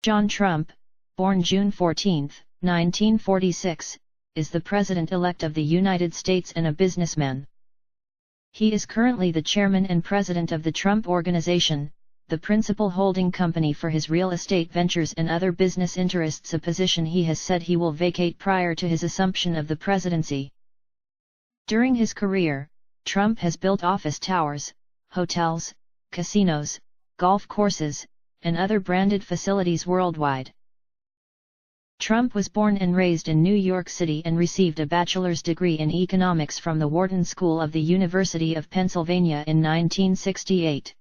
John Trump, born June 14, 1946, is the President-elect of the United States and a businessman. He is currently the chairman and president of the Trump Organization, the principal holding company for his real estate ventures and other business interests, a position he has said he will vacate prior to his assumption of the presidency. During his career, Trump has built office towers, hotels, casinos, golf courses, and other branded facilities worldwide. Trump was born and raised in New York City and received a bachelor's degree in economics from the Wharton School of the University of Pennsylvania in 1968.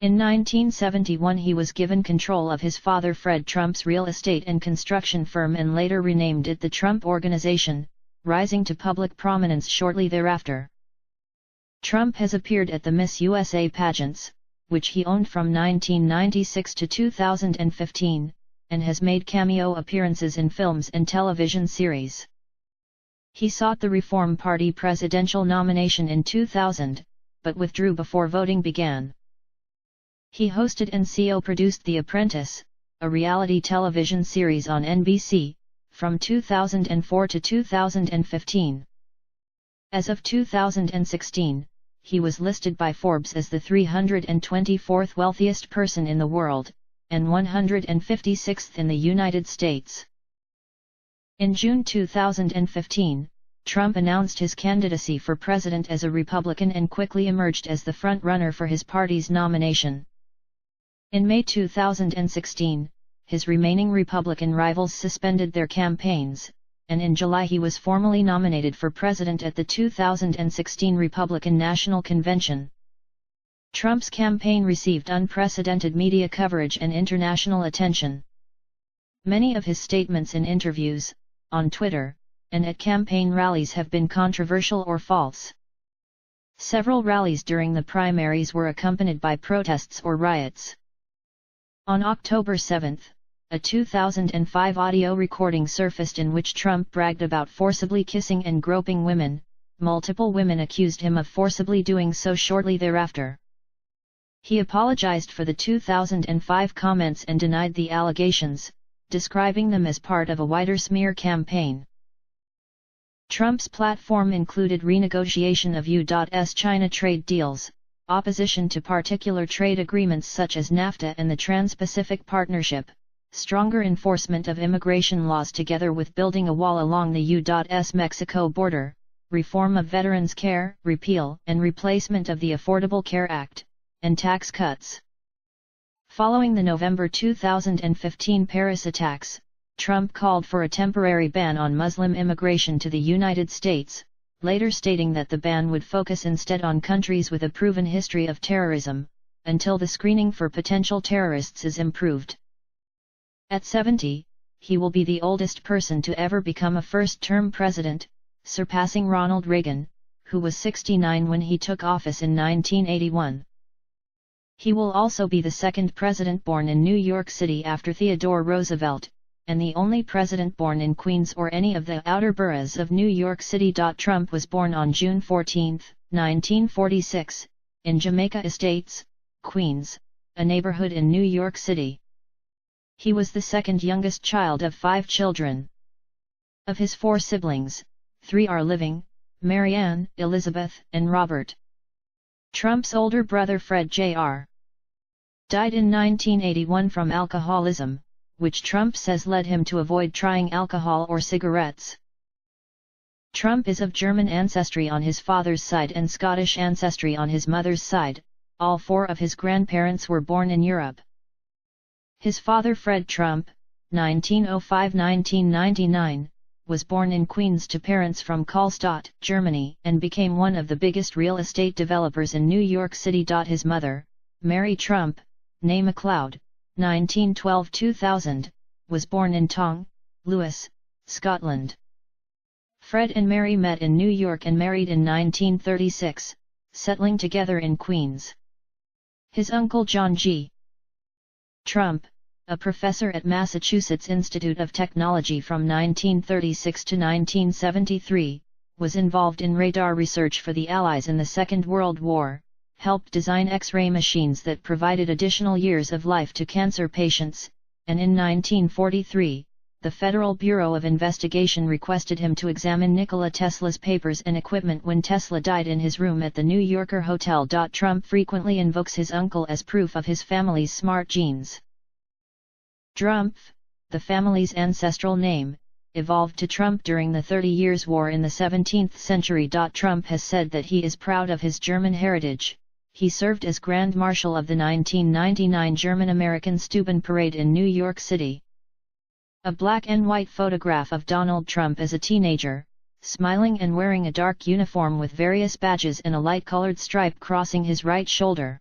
In 1971 he was given control of his father Fred Trump's real estate and construction firm and later renamed it the Trump Organization, rising to public prominence shortly thereafter. Trump has appeared at the Miss USA pageants, which he owned from 1996 to 2015, and has made cameo appearances in films and television series. He sought the Reform Party presidential nomination in 2000, but withdrew before voting began. He hosted and co-produced The Apprentice, a reality television series on NBC, from 2004 to 2015. As of 2016, he was listed by Forbes as the 324th wealthiest person in the world, and 156th in the United States. In June 2015, Trump announced his candidacy for president as a Republican and quickly emerged as the front-runner for his party's nomination. In May 2016, his remaining Republican rivals suspended their campaigns, and in July he was formally nominated for president at the 2016 Republican National Convention. Trump's campaign received unprecedented media coverage and international attention. Many of his statements in interviews, on Twitter, and at campaign rallies have been controversial or false. Several rallies during the primaries were accompanied by protests or riots. On October 7, a 2005 audio recording surfaced in which Trump bragged about forcibly kissing and groping women. Multiple women accused him of forcibly doing so shortly thereafter. He apologized for the 2005 comments and denied the allegations, describing them as part of a wider smear campaign. Trump's platform included renegotiation of U.S. China trade deals, opposition to particular trade agreements such as NAFTA and the Trans-Pacific Partnership, stronger enforcement of immigration laws together with building a wall along the U.S. Mexico border, reform of veterans' care, repeal and replacement of the Affordable Care Act, and tax cuts. Following the November 2015 Paris attacks, Trump called for a temporary ban on Muslim immigration to the United States, later stating that the ban would focus instead on countries with a proven history of terrorism, until the screening for potential terrorists is improved. At 70, he will be the oldest person to ever become a first-term president, surpassing Ronald Reagan, who was 69 when he took office in 1981. He will also be the second president born in New York City after Theodore Roosevelt, and the only president born in Queens or any of the outer boroughs of New York City. Trump was born on June 14, 1946, in Jamaica Estates, Queens, a neighborhood in New York City. He was the second youngest child of 5 children. Of his 4 siblings, 3 are living: Marianne, Elizabeth, and Robert. Trump's older brother Fred Jr. died in 1981 from alcoholism, which Trump says led him to avoid trying alcohol or cigarettes. Trump is of German ancestry on his father's side and Scottish ancestry on his mother's side. All 4 of his grandparents were born in Europe. His father Fred Trump, 1905–1999, was born in Queens to parents from Kallstadt, Germany, and became one of the biggest real estate developers in New York City. His mother, Mary Trump, née MacLeod, 1912–2000, was born in Tong, Lewis, Scotland. Fred and Mary met in New York and married in 1936, settling together in Queens. His uncle John G. Trump, a professor at Massachusetts Institute of Technology from 1936 to 1973, was involved in radar research for the Allies in the Second World War, helped design X-ray machines that provided additional years of life to cancer patients, and in 1943, the Federal Bureau of Investigation requested him to examine Nikola Tesla's papers and equipment when Tesla died in his room at the New Yorker hotel. Trump frequently invokes his uncle as proof of his family's smart genes. Drumpf, the family's ancestral name, evolved to Trump during the 30 Years' War in the 17th century. Trump has said that he is proud of his German heritage. He served as Grand Marshal of the 1999 German-American Steuben Parade in New York City. A black and white photograph of Donald Trump as a teenager, smiling and wearing a dark uniform with various badges and a light-colored stripe crossing his right shoulder.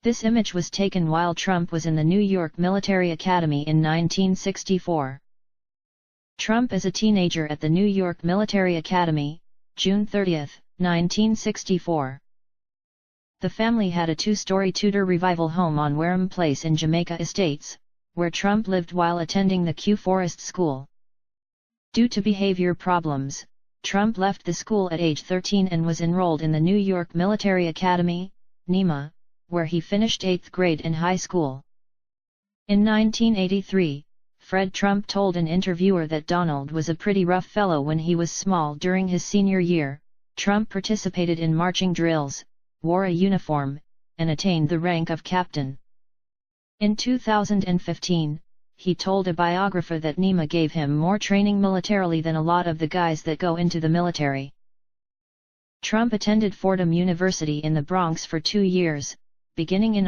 This image was taken while Trump was in the New York Military Academy in 1964. Trump as a teenager at the New York Military Academy, June 30, 1964. The family had a two-story Tudor Revival home on Wareham Place in Jamaica Estates, where Trump lived while attending the Kew Forest School. Due to behavior problems, Trump left the school at age 13 and was enrolled in the New York Military Academy, NYMA, where he finished 8th grade in high school. In 1983, Fred Trump told an interviewer that Donald was a pretty rough fellow when he was small. During his senior year, Trump participated in marching drills, wore a uniform, and attained the rank of captain. In 2015, he told a biographer that NYMA gave him more training militarily than a lot of the guys that go into the military. Trump attended Fordham University in the Bronx for 2 years, beginning in